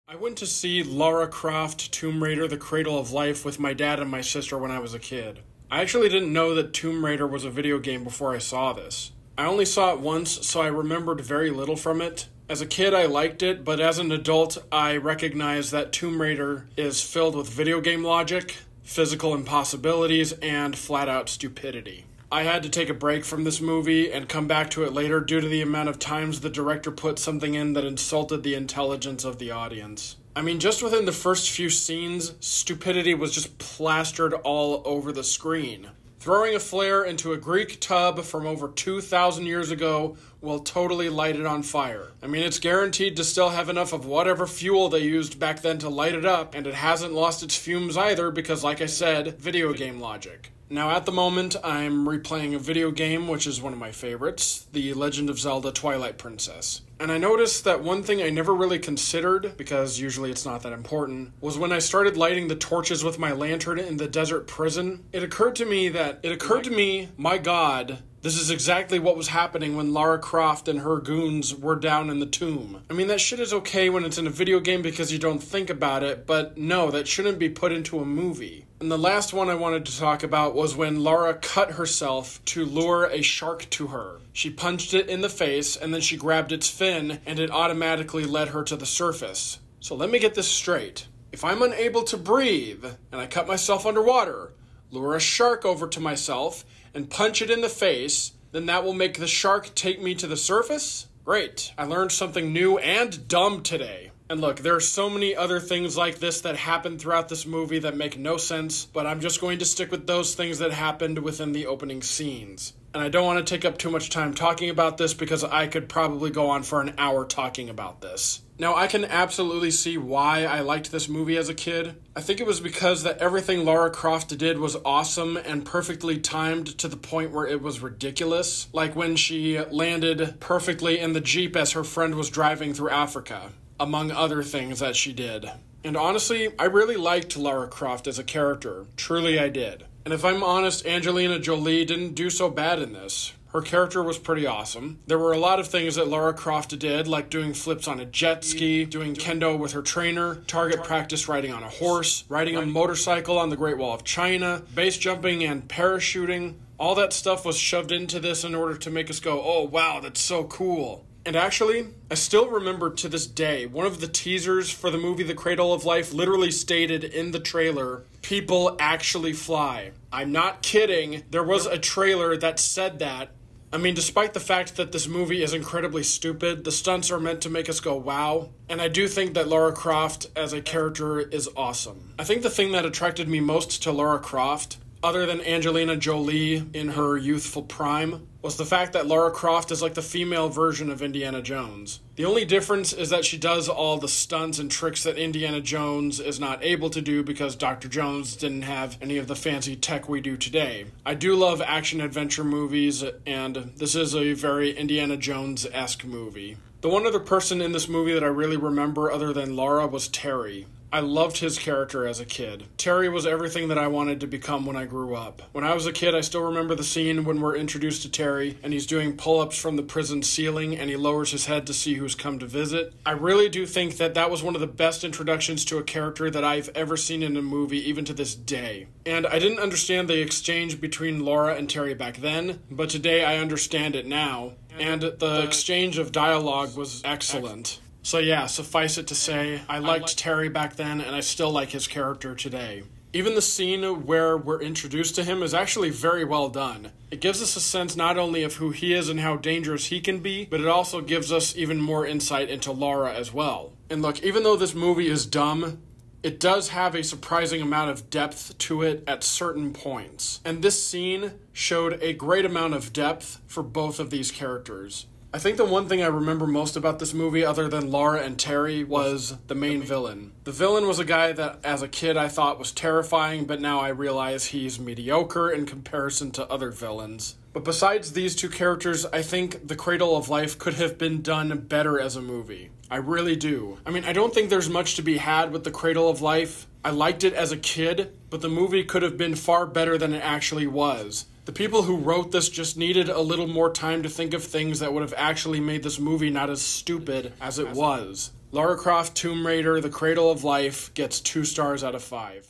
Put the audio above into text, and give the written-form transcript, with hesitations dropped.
I went to see Lara Croft, Tomb Raider, The Cradle of Life with my dad and my sister when I was a kid. I actually didn't know that Tomb Raider was a video game before I saw this. I only saw it once, so I remembered very little from it. As a kid, I liked it, but as an adult, I recognized that Tomb Raider is filled with video game logic, physical impossibilities, and flat-out stupidity. I had to take a break from this movie and come back to it later due to the amount of times the director put something in that insulted the intelligence of the audience. I mean, just within the first few scenes, stupidity was just plastered all over the screen. Throwing a flare into a Greek tub from over 2,000 years ago will totally light it on fire. I mean, it's guaranteed to still have enough of whatever fuel they used back then to light it up, and it hasn't lost its fumes either because, like I said, video game logic. Now, at the moment, I'm replaying a video game, which is one of my favorites, The Legend of Zelda Twilight Princess. And I noticed that one thing I never really considered, because usually it's not that important, was when I started lighting the torches with my lantern in the desert prison, it occurred to me, my God, this is exactly what was happening when Lara Croft and her goons were down in the tomb. I mean, that shit is okay when it's in a video game because you don't think about it, but no, that shouldn't be put into a movie. And the last one I wanted to talk about was when Lara cut herself to lure a shark to her. She punched it in the face, and then she grabbed its fin, and it automatically led her to the surface. So let me get this straight. If I'm unable to breathe, and I cut myself underwater, lure a shark over to myself, and punch it in the face, then that will make the shark take me to the surface? Great. I learned something new and dumb today. And look, there are so many other things like this that happen throughout this movie that make no sense, but I'm just going to stick with those things that happened within the opening scenes. And I don't want to take up too much time talking about this because I could probably go on for an hour talking about this. Now, I can absolutely see why I liked this movie as a kid. I think it was because that everything Lara Croft did was awesome and perfectly timed to the point where it was ridiculous. Like when she landed perfectly in the Jeep as her friend was driving through Africa, among other things that she did. And honestly, I really liked Lara Croft as a character. Truly I did. And if I'm honest, Angelina Jolie didn't do so bad in this. Her character was pretty awesome. There were a lot of things that Lara Croft did, like doing flips on a jet ski, doing kendo with her trainer, target practice riding on a horse, riding a motorcycle on the Great Wall of China, base jumping and parachuting. All that stuff was shoved into this in order to make us go, oh wow, that's so cool. And actually, I still remember to this day, one of the teasers for the movie The Cradle of Life literally stated in the trailer, people actually fly. I'm not kidding, there was a trailer that said that. I mean, despite the fact that this movie is incredibly stupid, the stunts are meant to make us go, wow. And I do think that Lara Croft as a character is awesome. I think the thing that attracted me most to Lara Croft, other than Angelina Jolie in her youthful prime, was the fact that Lara Croft is like the female version of Indiana Jones. The only difference is that she does all the stunts and tricks that Indiana Jones is not able to do because Dr. Jones didn't have any of the fancy tech we do today. I do love action-adventure movies, and this is a very Indiana Jones-esque movie. The one other person in this movie that I really remember other than Lara was Terry. I loved his character as a kid. Terry was everything that I wanted to become when I grew up. When I was a kid, I still remember the scene when we're introduced to Terry and he's doing pull-ups from the prison ceiling and he lowers his head to see who's come to visit. I really do think that that was one of the best introductions to a character that I've ever seen in a movie, even to this day. And I didn't understand the exchange between Lara and Terry back then, but today I understand it now. And the exchange of dialogue was excellent. So yeah, suffice it to say, I liked Terry back then, and I still like his character today. Even the scene where we're introduced to him is actually very well done. It gives us a sense not only of who he is and how dangerous he can be, but it also gives us even more insight into Lara as well. And look, even though this movie is dumb, it does have a surprising amount of depth to it at certain points. And this scene showed a great amount of depth for both of these characters. I think the one thing I remember most about this movie, other than Lara and Terry, was the main villain. The villain was a guy that, as a kid, I thought was terrifying, but now I realize he's mediocre in comparison to other villains. But besides these two characters, I think The Cradle of Life could have been done better as a movie. I really do. I mean, I don't think there's much to be had with The Cradle of Life. I liked it as a kid, but the movie could have been far better than it actually was. The people who wrote this just needed a little more time to think of things that would have actually made this movie not as stupid as it was. Lara Croft Tomb Raider: The Cradle of Life gets 2 stars out of 5.